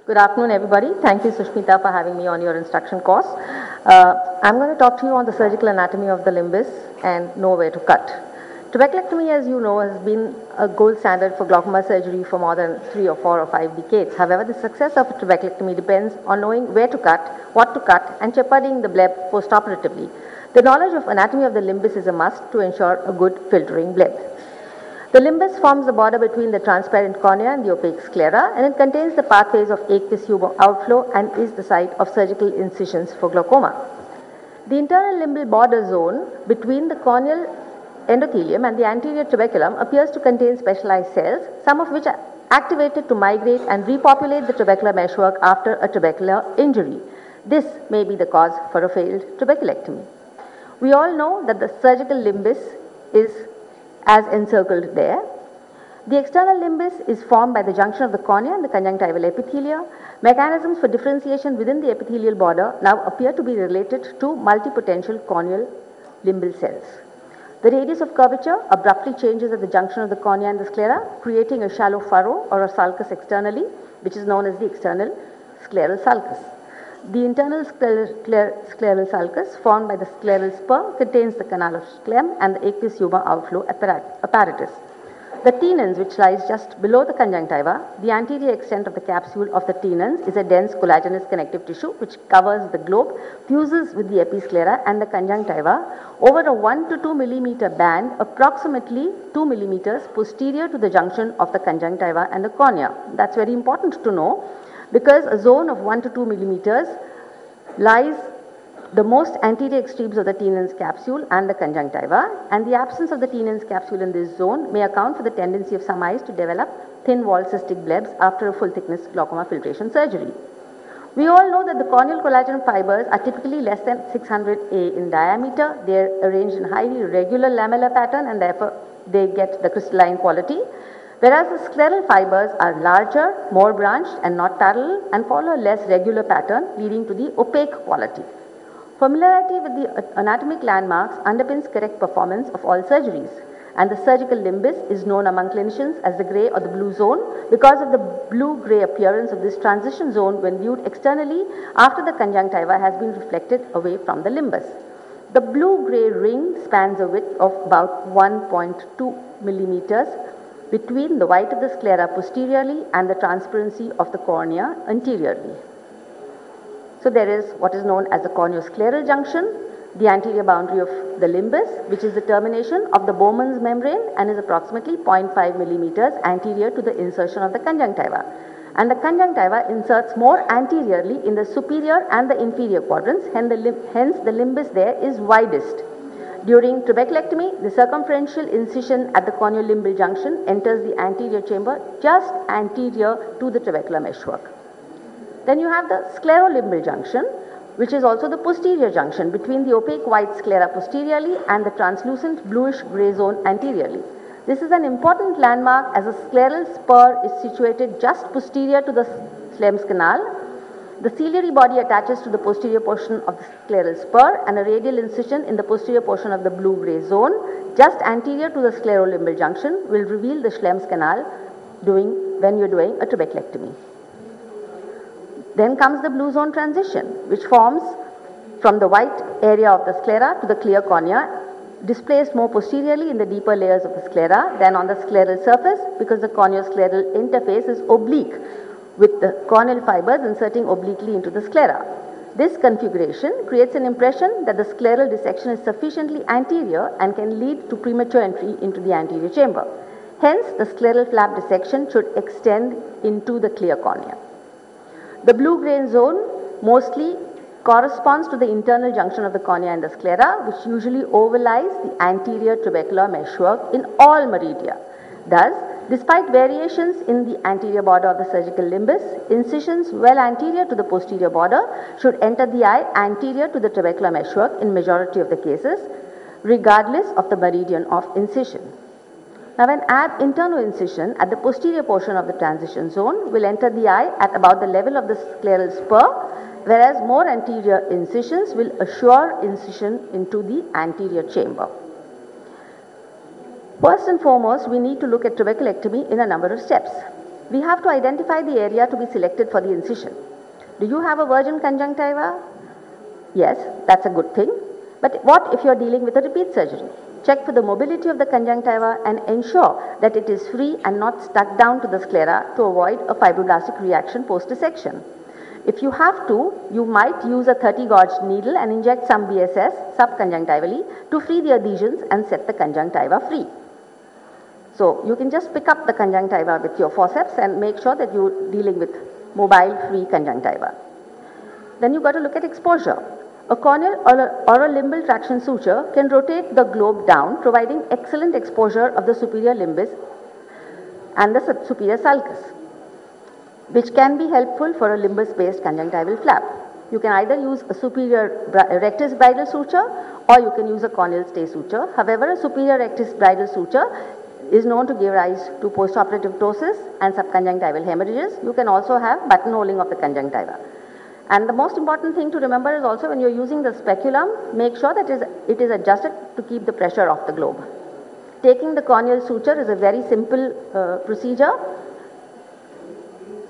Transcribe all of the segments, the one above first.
Good afternoon, everybody. Thank you, Sushmita, for having me on your instruction course. I'm going to talk to you on the surgical anatomy of the limbus and know where to cut. Trabeculectomy, as you know, has been a gold standard for glaucoma surgery for more than 3 or 4 or 5 decades. However, the success of a trabeculectomy depends on knowing where to cut, what to cut, and shepherding the bleb postoperatively. The knowledge of anatomy of the limbus is a must to ensure a good filtering bleb. The limbus forms the border between the transparent cornea and the opaque sclera, and it contains the pathways of aqueous humor outflow and is the site of surgical incisions for glaucoma. The internal limbal border zone between the corneal endothelium and the anterior trabeculum appears to contain specialized cells, some of which are activated to migrate and repopulate the trabecular meshwork after a trabecular injury. This may be the cause for a failed trabeculectomy. We all know that the surgical limbus is as encircled there. The external limbus is formed by the junction of the cornea and the conjunctival epithelia. Mechanisms for differentiation within the epithelial border now appear to be related to multipotential corneal limbal cells. The radius of curvature abruptly changes at the junction of the cornea and the sclera, creating a shallow furrow or a sulcus externally, which is known as the external scleral sulcus. The internal scleral sulcus, formed by the scleral spur, contains the canal of Schlemm and the aqueous humor outflow apparatus. The tenons, which lies just below the conjunctiva, the anterior extent of the capsule of the tenons is a dense collagenous connective tissue which covers the globe, fuses with the episclera and the conjunctiva over a 1 to 2 millimeter band, approximately 2 millimeters posterior to the junction of the conjunctiva and the cornea. That's very important to know, because a zone of 1 to 2 millimeters lies the most anterior extremes of the tenons capsule and the conjunctiva, and the absence of the tenons capsule in this zone may account for the tendency of some eyes to develop thin-walled cystic blebs after a full-thickness glaucoma filtration surgery. We all know that the corneal collagen fibers are typically less than 600 A in diameter. They are arranged in highly regular lamellar pattern and therefore they get the crystalline quality. Whereas the scleral fibers are larger, more branched and not parallel and follow a less regular pattern, leading to the opaque quality. Familiarity with the anatomic landmarks underpins correct performance of all surgeries, and the surgical limbus is known among clinicians as the grey or the blue zone because of the blue-grey appearance of this transition zone when viewed externally after the conjunctiva has been reflected away from the limbus. The blue-grey ring spans a width of about 1.2 millimeters between the white of the sclera posteriorly and the transparency of the cornea anteriorly. So there is what is known as the corneoscleral junction, the anterior boundary of the limbus, which is the termination of the Bowman's membrane and is approximately 0.5 millimeters anterior to the insertion of the conjunctiva. And the conjunctiva inserts more anteriorly in the superior and the inferior quadrants, hence the limbus there is widest. During trabeculectomy, the circumferential incision at the corneolimbal junction enters the anterior chamber just anterior to the trabecular meshwork. Then you have the sclerolimbal junction, which is also the posterior junction between the opaque white sclera posteriorly and the translucent bluish grey zone anteriorly. This is an important landmark as a scleral spur is situated just posterior to the Schlemm's canal. The ciliary body attaches to the posterior portion of the scleral spur and a radial incision in the posterior portion of the blue-grey zone just anterior to the sclerolimbal junction will reveal the Schlemm's canal when you're doing a trabeculectomy. Then comes the blue zone transition, which forms from the white area of the sclera to the clear cornea, displaced more posteriorly in the deeper layers of the sclera than on the scleral surface because the corneoscleral interface is oblique, with the corneal fibers inserting obliquely into the sclera. This configuration creates an impression that the scleral dissection is sufficiently anterior and can lead to premature entry into the anterior chamber. Hence, the scleral flap dissection should extend into the clear cornea. The blue-grey zone mostly corresponds to the internal junction of the cornea and the sclera, which usually overlies the anterior trabecular meshwork in all meridia. Thus, despite variations in the anterior border of the surgical limbus, incisions well anterior to the posterior border should enter the eye anterior to the trabecular meshwork in majority of the cases, regardless of the meridian of incision. Now, an ab interno incision at the posterior portion of the transition zone will enter the eye at about the level of the scleral spur, whereas more anterior incisions will assure incision into the anterior chamber. First and foremost, we need to look at trabeculectomy in a number of steps. We have to identify the area to be selected for the incision. Do you have a virgin conjunctiva? Yes, that's a good thing. But what if you're dealing with a repeat surgery? Check for the mobility of the conjunctiva and ensure that it is free and not stuck down to the sclera to avoid a fibroblastic reaction post-dissection. If you have to, you might use a 30-gauge needle and inject some BSS subconjunctivally to free the adhesions and set the conjunctiva free. So you can just pick up the conjunctiva with your forceps and make sure that you're dealing with mobile free conjunctiva. Then you've got to look at exposure. A corneal or a limbal traction suture can rotate the globe down, providing excellent exposure of the superior limbus and the superior sulcus, which can be helpful for a limbus-based conjunctival flap. You can either use a superior rectus bridal suture or you can use a corneal stay suture. However, a superior rectus bridal suture is known to give rise to postoperative ptosis and subconjunctival hemorrhages. You can also have buttonholing of the conjunctiva. And the most important thing to remember is also when you're using the speculum, make sure that it is adjusted to keep the pressure off the globe. Taking the corneal suture is a very simple procedure.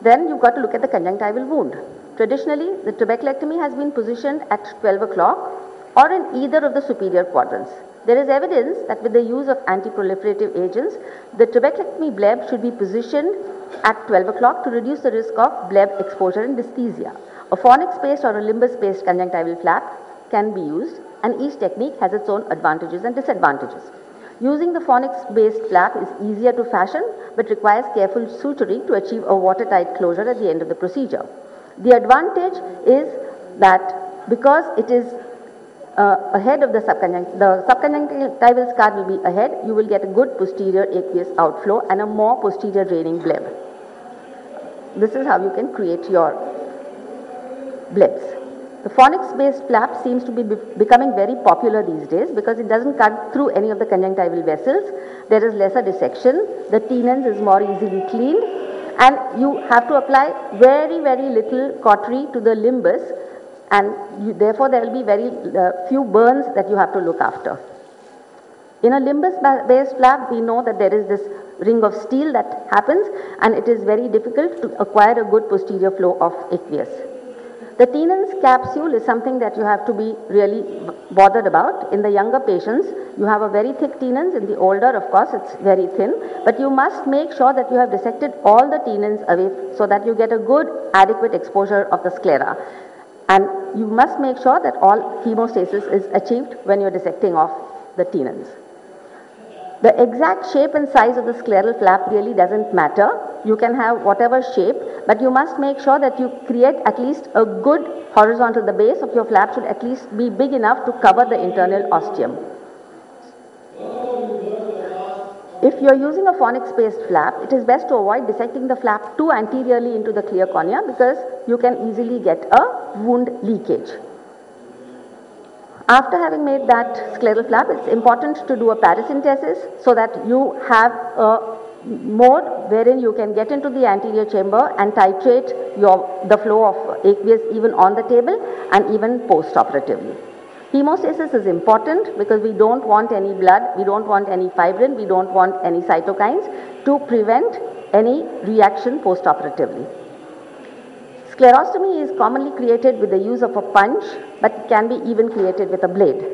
Then you've got to look at the conjunctival wound. Traditionally, the trabeculectomy has been positioned at 12 o'clock or in either of the superior quadrants. There is evidence that with the use of anti-proliferative agents, the trabeculectomy bleb should be positioned at 12 o'clock to reduce the risk of bleb exposure and dysthesia. A fornix-based or a limbus-based conjunctival flap can be used, and each technique has its own advantages and disadvantages. Using the fornix-based flap is easier to fashion but requires careful suturing to achieve a watertight closure at the end of the procedure. The advantage is that because it is ahead of the subconjunctival scar will be ahead, you will get a good posterior aqueous outflow and a more posterior draining bleb. This is how you can create your blebs. The fornix-based flap seems to be becoming very popular these days because it doesn't cut through any of the conjunctival vessels. There is lesser dissection. The tenons is more easily cleaned, and you have to apply very, very little cautery to the limbus, and therefore there will be very few burns that you have to look after. In a limbus-based flap, we know that there is this ring of steel that happens, and it is very difficult to acquire a good posterior flow of aqueous. The tenons capsule is something that you have to be really bothered about. In the younger patients, you have a very thick tenons. In the older, of course, it's very thin. But you must make sure that you have dissected all the tenons away so that you get a good, adequate exposure of the sclera. And you must make sure that all hemostasis is achieved when you're dissecting off the tenons. The exact shape and size of the scleral flap really doesn't matter. You can have whatever shape, but you must make sure that you create at least a good horizontal. The base of your flap should at least be big enough to cover the internal ostium. If you are using a fornix-based flap, it is best to avoid dissecting the flap too anteriorly into the clear cornea because you can easily get a wound leakage. After having made that scleral flap, it's important to do a paracentesis so that you have a mode wherein you can get into the anterior chamber and titrate the flow of aqueous even on the table and even post-operatively. Hemostasis is important because we don't want any blood, we don't want any fibrin, we don't want any cytokines to prevent any reaction post-operatively. Sclerostomy is commonly created with the use of a punch, but it can be even created with a blade.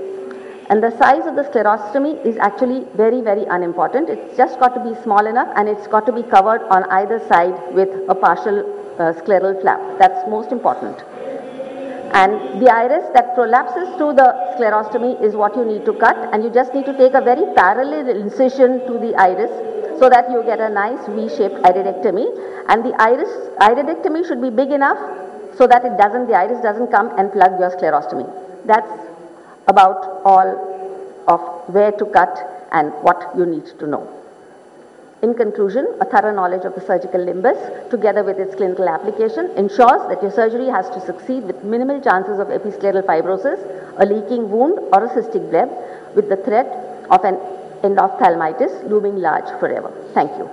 And the size of the sclerostomy is actually very, very unimportant. It's just got to be small enough and it's got to be covered on either side with a partial scleral flap. That's most important. And the iris that prolapses through the sclerostomy is what you need to cut, and you just need to take a very parallel incision to the iris so that you get a nice V-shaped iridectomy. And the iridectomy should be big enough so that the iris doesn't come and plug your sclerostomy. That's about all of where to cut and what you need to know. In conclusion, a thorough knowledge of the surgical limbus together with its clinical application ensures that your surgery has to succeed with minimal chances of episcleral fibrosis, a leaking wound or a cystic bleb with the threat of an endophthalmitis looming large forever. Thank you.